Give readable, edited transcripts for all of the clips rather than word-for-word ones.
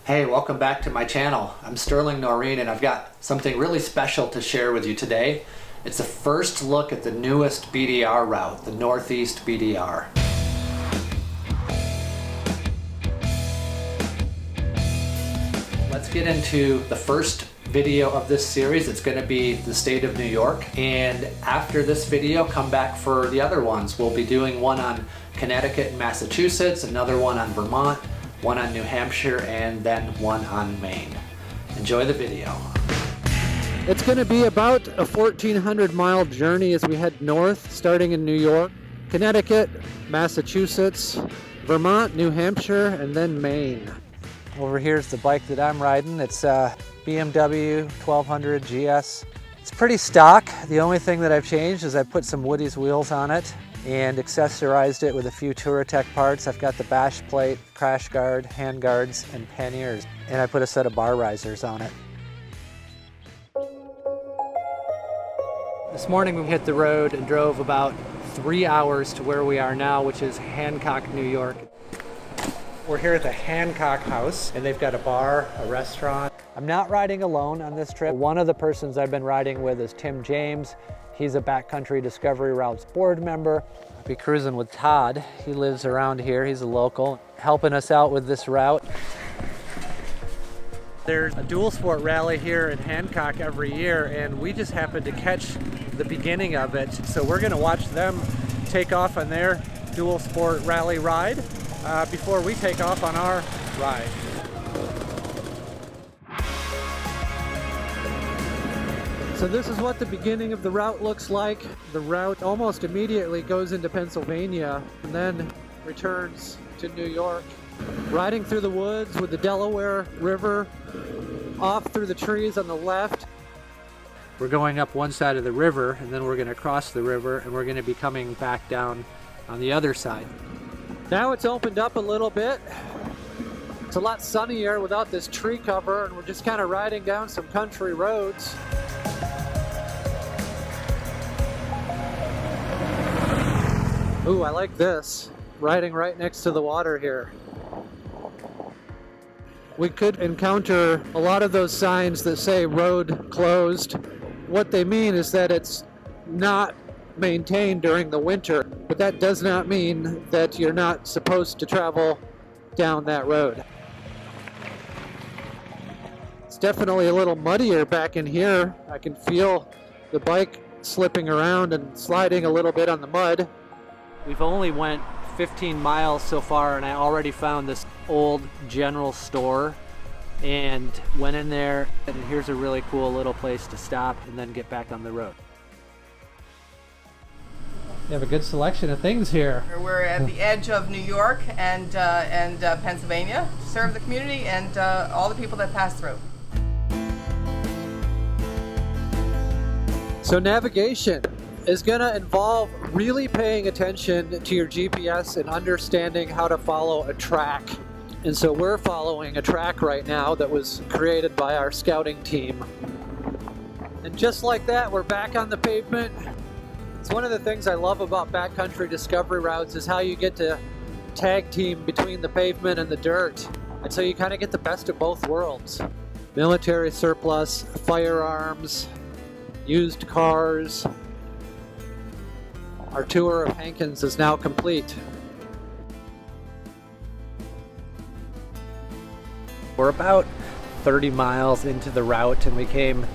Hey, welcome back to my channel. I'm Sterling Noreen and I've got something really special to share with you today. It's a first look at the newest BDR route, the Northeast BDR. Let's get into the first video of this series. It's going to be the state of New York, and after this video come back for the other ones. We'll be doing one on Connecticut and Massachusetts, another one on Vermont, one on New Hampshire, and then one on Maine. Enjoy the video. It's going to be about a 1,400-mile journey as we head north, starting in New York, Connecticut, Massachusetts, Vermont, New Hampshire, and then Maine. Over here's the bike that I'm riding. It's a BMW 1200 GS. It's pretty stock. The only thing that I've changed is I put some Woody's wheels on it and accessorized it with a few Touratech parts. I've got the bash plate, crash guard, hand guards, and panniers. And I put a set of bar risers on it. This morning we hit the road and drove about 3 hours to where we are now, which is Hancock, New York. We're here at the Hancock house, and they've got a bar, a restaurant. I'm not riding alone on this trip. One of the persons I've been riding with is Tim James. He's a Backcountry Discovery Route's board member. I'll be cruising with Todd. He lives around here. He's a local, helping us out with this route. There's a dual sport rally here in Hancock every year, and we just happened to catch the beginning of it. So we're gonna watch them take off on their dual sport rally ride before we take off on our ride. So this is what the beginning of the route looks like. The route almost immediately goes into Pennsylvania and then returns to New York. Riding through the woods with the Delaware River off through the trees on the left. We're going up one side of the river, and then we're going to cross the river, and we're going to be coming back down on the other side. Now it's opened up a little bit. It's a lot sunnier without this tree cover, and we're just kind of riding down some country roads. Ooh, I like this. Riding right next to the water here. We could encounter a lot of those signs that say road closed. What they mean is that it's not maintained during the winter, but that does not mean that you're not supposed to travel down that road. It's definitely a little muddier back in here. I can feel the bike slipping around and sliding a little bit on the mud. We've only went 15 miles so far, and I already found this old general store and went in there, and here's a really cool little place to stop and then get back on the road. You have a good selection of things here. We're at the edge of New York and Pennsylvania to serve the community and all the people that pass through. So navigation is going to involve really paying attention to your GPS and understanding how to follow a track. And so we're following a track right now that was created by our scouting team. And just like that, we're back on the pavement. It's one of the things I love about backcountry discovery routes is how you get to tag team between the pavement and the dirt. And so you kind of get the best of both worlds. Military surplus, firearms, used cars. Our tour of Hankins is now complete. We're about 30 miles into the route, and we came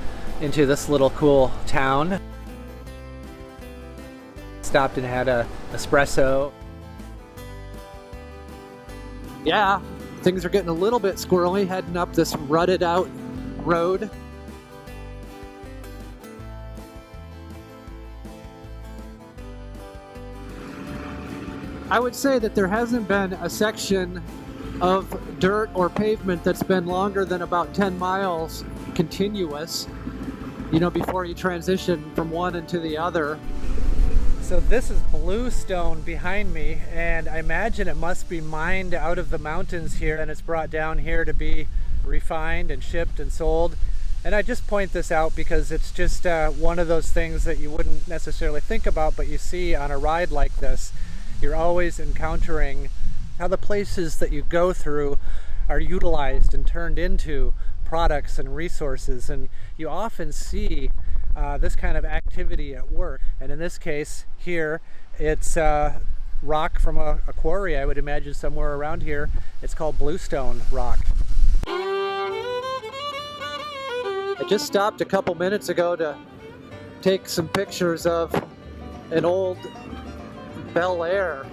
into this little cool town. Stopped and had a espresso. Yeah, things are getting a little bit squirrely heading up this rutted out road. I would say that there hasn't been a section of dirt or pavement that's been longer than about 10 miles continuous, you know, before you transition from one into the other. So this is bluestone behind me, and I imagine it must be mined out of the mountains here, and it's brought down here to be refined and shipped and sold. And I just point this out because it's just one of those things that you wouldn't necessarily think about, but you see on a ride like this. You're always encountering how the places that you go through are utilized and turned into products and resources, and you often see this kind of activity at work. And in this case here, it's rock from a quarry, I would imagine somewhere around here. It's called bluestone rock. I just stopped a couple minutes ago to take some pictures of an old Bel Air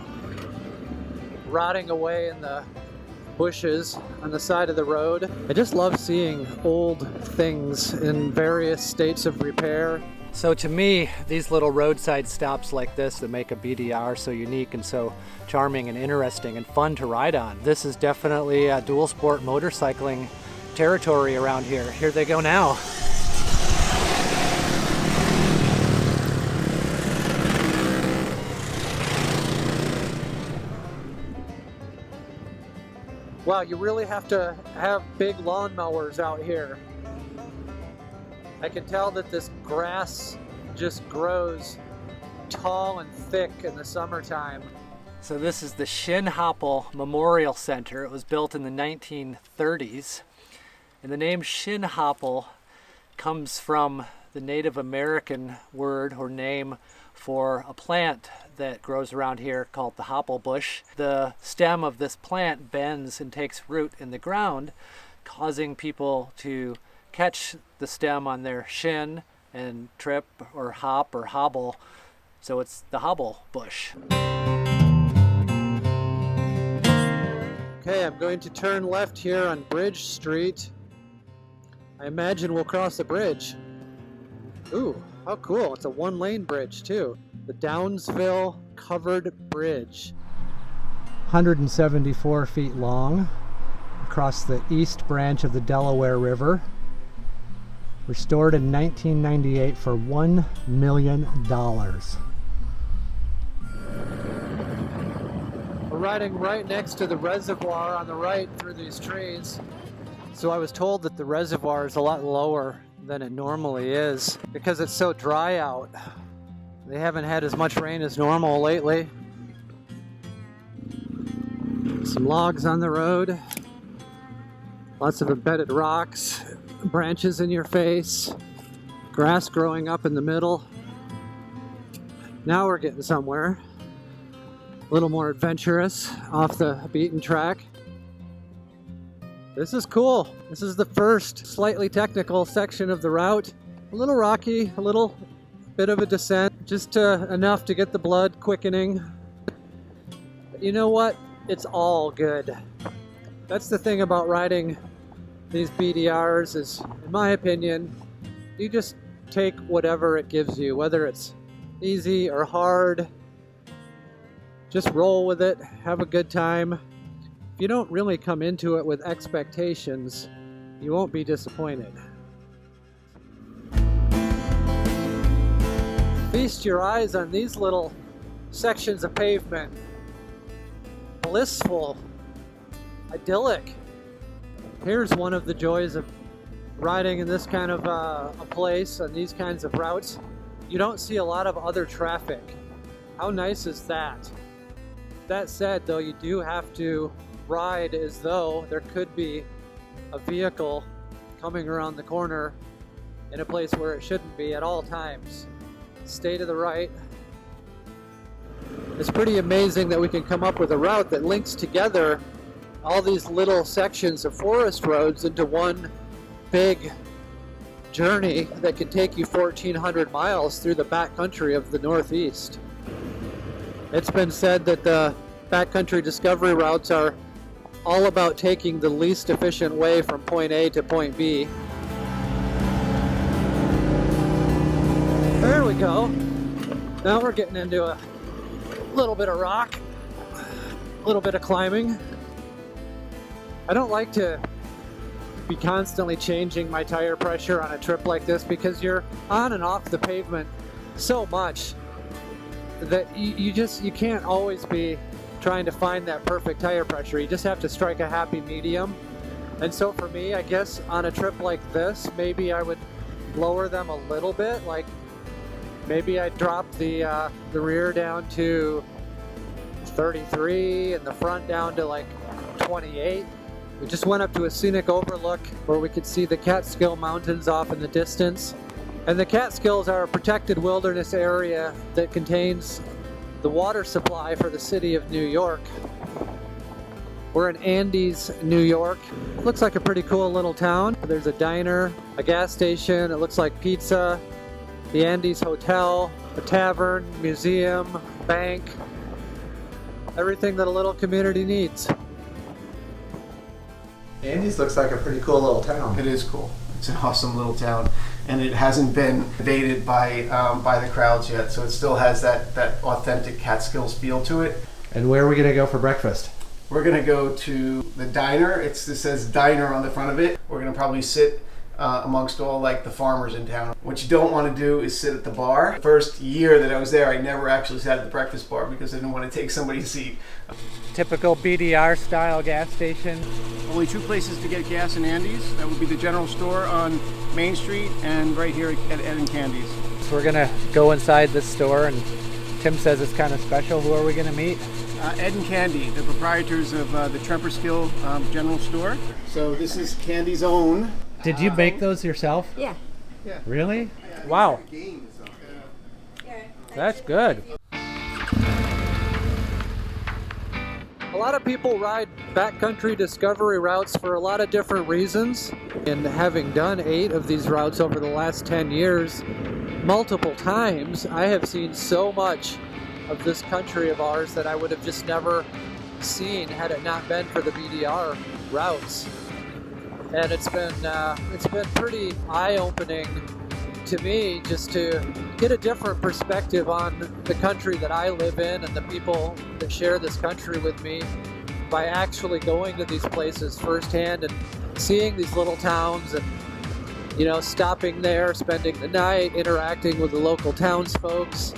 rotting away in the bushes on the side of the road. I just love seeing old things in various states of repair. So to me, these little roadside stops like this that make a BDR so unique and so charming and interesting and fun to ride on. This is definitely a dual sport motorcycling territory around here. Here they go now. Wow, you really have to have big lawnmowers out here. I can tell that this grass just grows tall and thick in the summertime. So this is the Shinhopple Memorial Center. It was built in the 1930s. And the name Shinhopple comes from the Native American word or name for a plant that grows around here called the hopple bush. The stem of this plant bends and takes root in the ground, causing people to catch the stem on their shin and trip or hop or hobble. So it's the hobble bush. Okay, I'm going to turn left here on Bridge Street. I imagine we'll cross the bridge. Ooh, how cool. It's a one-lane bridge too. The Downsville Covered Bridge. 174 feet long across the east branch of the Delaware River. Restored in 1998 for $1 million. We're riding right next to the reservoir on the right through these trees. So I was told that the reservoir is a lot lower than it normally is because it's so dry out. They haven't had as much rain as normal lately. Some logs on the road. Lots of embedded rocks. Branches in your face, grass growing up in the middle. Now we're getting somewhere. A little more adventurous, off the beaten track. This is cool. This is the first slightly technical section of the route. A little rocky, a little bit of a descent, just enough to get the blood quickening. But you know what? It's all good. That's the thing about riding these BDRs is, in my opinion, you just take whatever it gives you, whether it's easy or hard. Just roll with it, have a good time. If you don't really come into it with expectations, you won't be disappointed. Feast your eyes on these little sections of pavement. Blissful, idyllic. Here's one of the joys of riding in this kind of a place on these kinds of routes. You don't see a lot of other traffic. How nice is that? That said, though, you do have to ride as though there could be a vehicle coming around the corner in a place where it shouldn't be at all times. Stay to the right. It's pretty amazing that we can come up with a route that links together all these little sections of forest roads into one big journey that can take you 1,400 miles through the backcountry of the Northeast. It's been said that the backcountry discovery routes are all about taking the least efficient way from point A to point B. There we go. Now we're getting into a little bit of rock, a little bit of climbing. I don't like to be constantly changing my tire pressure on a trip like this because you're on and off the pavement so much that you can't always be trying to find that perfect tire pressure. You just have to strike a happy medium. And so for me, I guess on a trip like this, maybe I would lower them a little bit. Like maybe I'd drop the rear down to 33 and the front down to like 28. We just went up to a scenic overlook where we could see the Kaaterskill Mountains off in the distance. And the Catskills are a protected wilderness area that contains the water supply for the city of New York. We're in Andes, New York. Looks like a pretty cool little town. There's a diner, a gas station, it looks like pizza, the Andes Hotel, a tavern, museum, bank, everything that a little community needs. Andes looks like a pretty cool little town. It is cool. It's an awesome little town, and it hasn't been invaded by the crowds yet, so it still has that authentic Catskills feel to it. And where are we going to go for breakfast? We're going to go to the diner. It says diner on the front of it. We're going to probably sit amongst all like the farmers in town. What you don't want to do is sit at the bar. First year that I was there, I never actually sat at the breakfast bar because I didn't want to take somebody's seat. Typical BDR style gas station. Only two places to get gas in Andes. That would be the general store on Main Street and right here at Ed and Candy's. So we're gonna go inside this store, and Tim says it's kind of special. Who are we gonna meet? Ed and Candy, the proprietors of the Pepacton general store. So this is Candy's own. Did you bake those yourself? Yeah. Really? Wow. That's good. A lot of people ride backcountry discovery routes for a lot of different reasons. And having done 8 of these routes over the last 10 years, multiple times, I have seen so much of this country of ours that I would have just never seen had it not been for the BDR routes. And it's been pretty eye-opening to me just to get a different perspective on the country that I live in and the people that share this country with me by actually going to these places firsthand and seeing these little towns and, you know, stopping there, spending the night, interacting with the local townsfolks,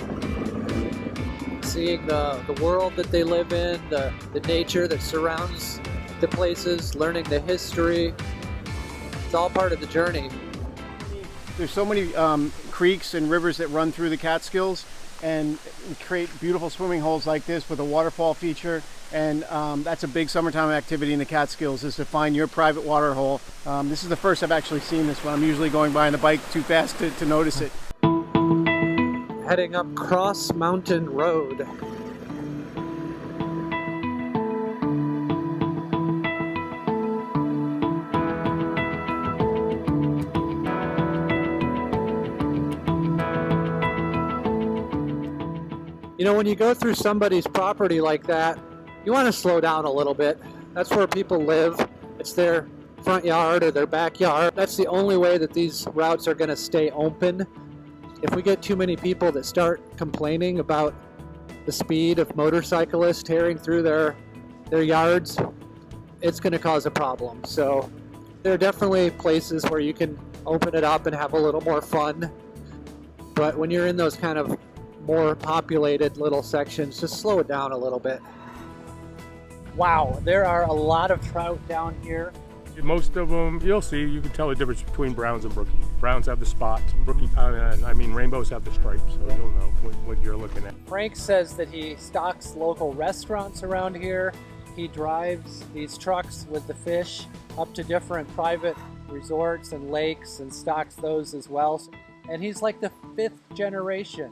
seeing the world that they live in, the nature that surrounds the places, learning the history. It's all part of the journey. There's so many creeks and rivers that run through the Catskills and create beautiful swimming holes like this with a waterfall feature, and that's a big summertime activity in the Catskills, is to find your private water hole. This is the first I've actually seen this one. I'm usually going by on the bike too fast to notice it. Heading up Cross Mountain Road. You know, when you go through somebody's property like that, you want to slow down a little bit. That's where people live. It's their front yard or their backyard. That's the only way that these routes are going to stay open. If we get too many people that start complaining about the speed of motorcyclists tearing through their yards, it's going to cause a problem. So there are definitely places where you can open it up and have a little more fun. But when you're in those kind of more populated little sections, just slow it down a little bit. Wow, there are a lot of trout down here. Most of them, you can tell the difference between browns and brookies. Browns have the spots, rainbows have the stripes, so you'll know what you're looking at. Frank says that he stocks local restaurants around here. He drives these trucks with the fish up to different private resorts and lakes and stocks those as well. And he's like the 5th generation.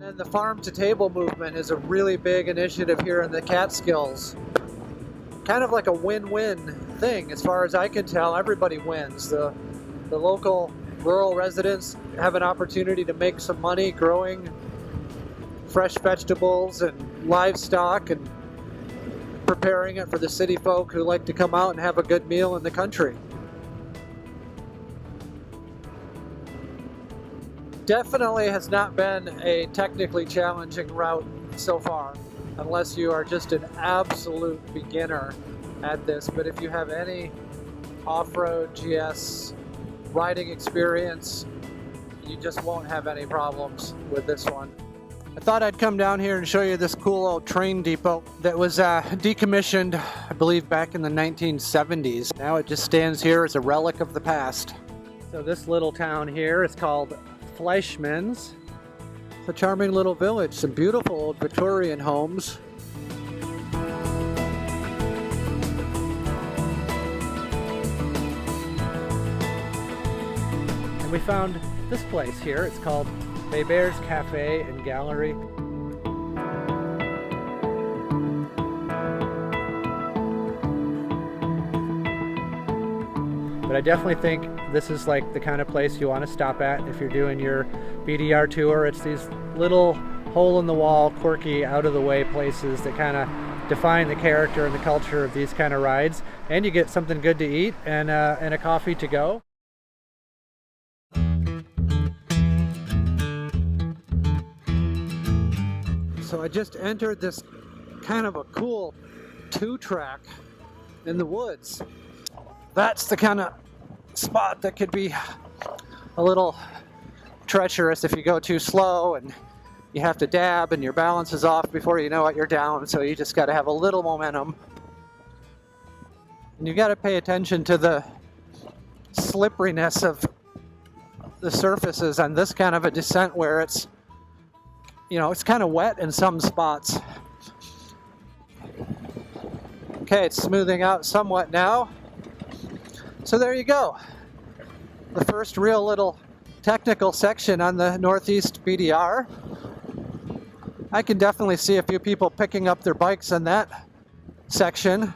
And the farm to table movement is a really big initiative here in the Catskills. Kind of like a win-win thing as far as I can tell. Everybody wins. The local rural residents have an opportunity to make some money growing fresh vegetables and livestock and preparing it for the city folk who like to come out and have a good meal in the country. Definitely has not been a technically challenging route so far, unless you are just an absolute beginner at this. But if you have any off-road GS riding experience, you just won't have any problems with this one. I thought I'd come down here and show you this cool old train depot that was decommissioned, I believe, back in the 1970s. Now it just stands here as a relic of the past. So this little town here is called Fleischmanns. It's a charming little village, some beautiful old Victorian homes. And we found this place here. It's called Bear's Cafe and Gallery. But I definitely think this is like the kind of place you want to stop at if you're doing your BDR tour. It's these little hole-in-the-wall, quirky, out-of-the-way places that kind of define the character and the culture of these kind of rides. And you get something good to eat and a coffee to go. So I just entered this kind of a cool 2-track in the woods. That's the kind of spot that could be a little treacherous if you go too slow and you have to dab and your balance is off before you know it, you're down. So you just got to have a little momentum. And you got to pay attention to the slipperiness of the surfaces on this kind of a descent where it's, you know, it's kind of wet in some spots. Okay, it's smoothing out somewhat now. So there you go. The first real little technical section on the Northeast BDR. I can definitely see a few people picking up their bikes on that section.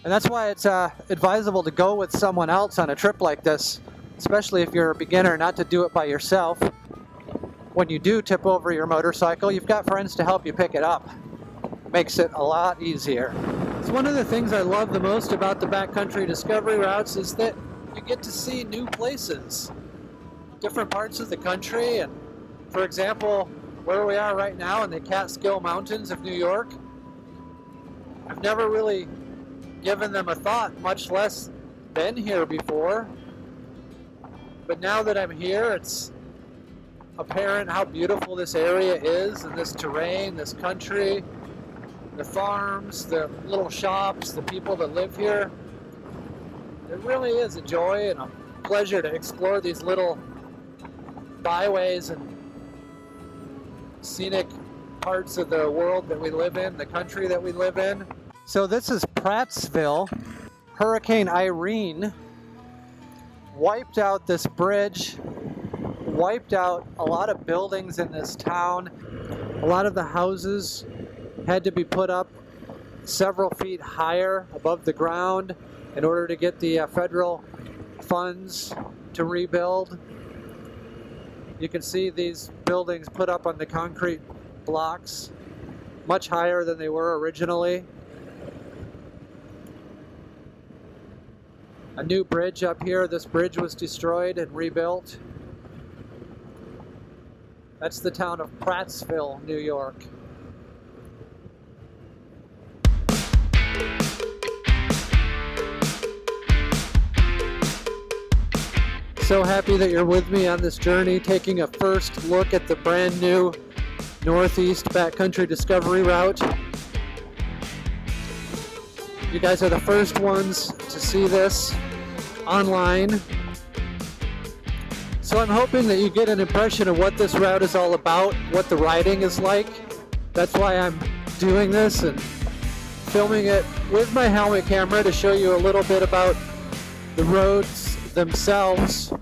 And that's why it's advisable to go with someone else on a trip like this, especially if you're a beginner, not to do it by yourself. When you do tip over your motorcycle, you've got friends to help you pick it up. Makes it a lot easier. It's one of the things I love the most about the backcountry discovery routes is that you get to see new places, different parts of the country. And for example, where we are right now in the Kaaterskill Mountains of New York, I've never really given them a thought, much less been here before. But now that I'm here, it's apparent how beautiful this area is, and this terrain, this country, the farms, the little shops, the people that live here. It really is a joy and a pleasure to explore these little byways and scenic parts of the world that we live in, the country that we live in. So this is Prattsville. Hurricane Irene wiped out this bridge, wiped out a lot of buildings in this town. A lot of the houses had to be put up several feet higher above the ground in order to get the federal funds to rebuild. You can see these buildings put up on the concrete blocks, much higher than they were originally. A new bridge up here. This bridge was destroyed and rebuilt. That's the town of Prattsville, New York. So happy that you're with me on this journey, taking a first look at the brand new Northeast Backcountry Discovery Route. You guys are the first ones to see this online. So I'm hoping that you get an impression of what this route is all about, what the riding is like. That's why I'm doing this and filming it with my helmet camera to show you a little bit about the roads themselves,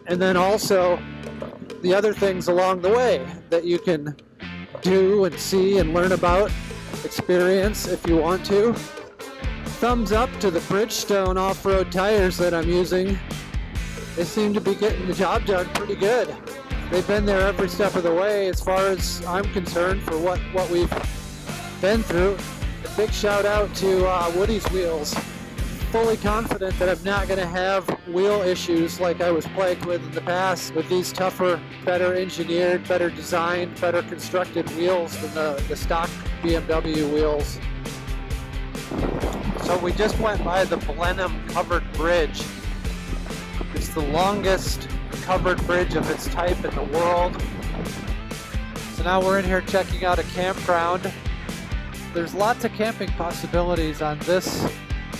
and then also the other things along the way that you can do and see and learn about, experience if you want to. Thumbs up to the Bridgestone off-road tires that I'm using. They seem to be getting the job done pretty good. They've been there every step of the way as far as I'm concerned for what we've been through. A big shout out to Woody's Wheels. Fully confident that I'm not going to have wheel issues like I was plagued with in the past with these tougher, better engineered, better designed, better constructed wheels than the stock BMW wheels. So we just went by the Blenheim Covered Bridge. It's the longest covered bridge of its type in the world. So now we're in here checking out a campground. There's lots of camping possibilities on this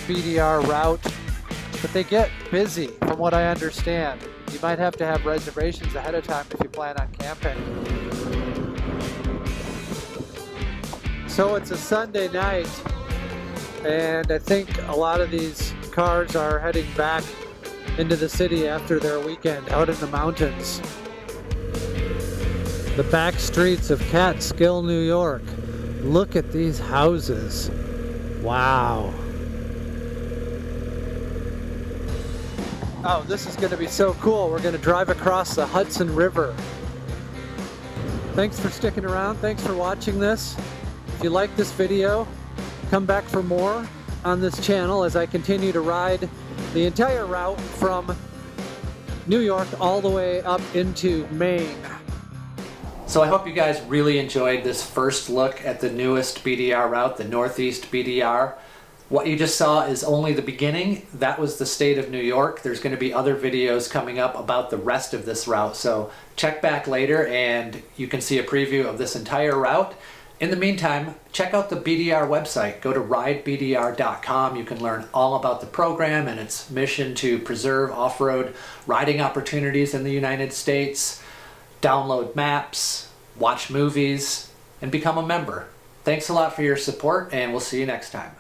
BDR route, but they get busy from what I understand. You might have to have reservations ahead of time if you plan on camping. So it's a Sunday night, and I think a lot of these cars are heading back into the city after their weekend out in the mountains. The back streets of Kaaterskill, New York. Look at these houses. Wow. Oh, this is going to be so cool. We're going to drive across the Hudson River. Thanks for sticking around. Thanks for watching this. If you like this video, come back for more on this channel as I continue to ride the entire route from New York all the way up into Maine. So I hope you guys really enjoyed this first look at the newest BDR route, the Northeast BDR. What you just saw is only the beginning. That was the state of New York. There's going to be other videos coming up about the rest of this route. So check back later and you can see a preview of this entire route. In the meantime, check out the BDR website. Go to ridebdr.com. You can learn all about the program and its mission to preserve off-road riding opportunities in the United States. Download maps, watch movies, and become a member. Thanks a lot for your support, and we'll see you next time.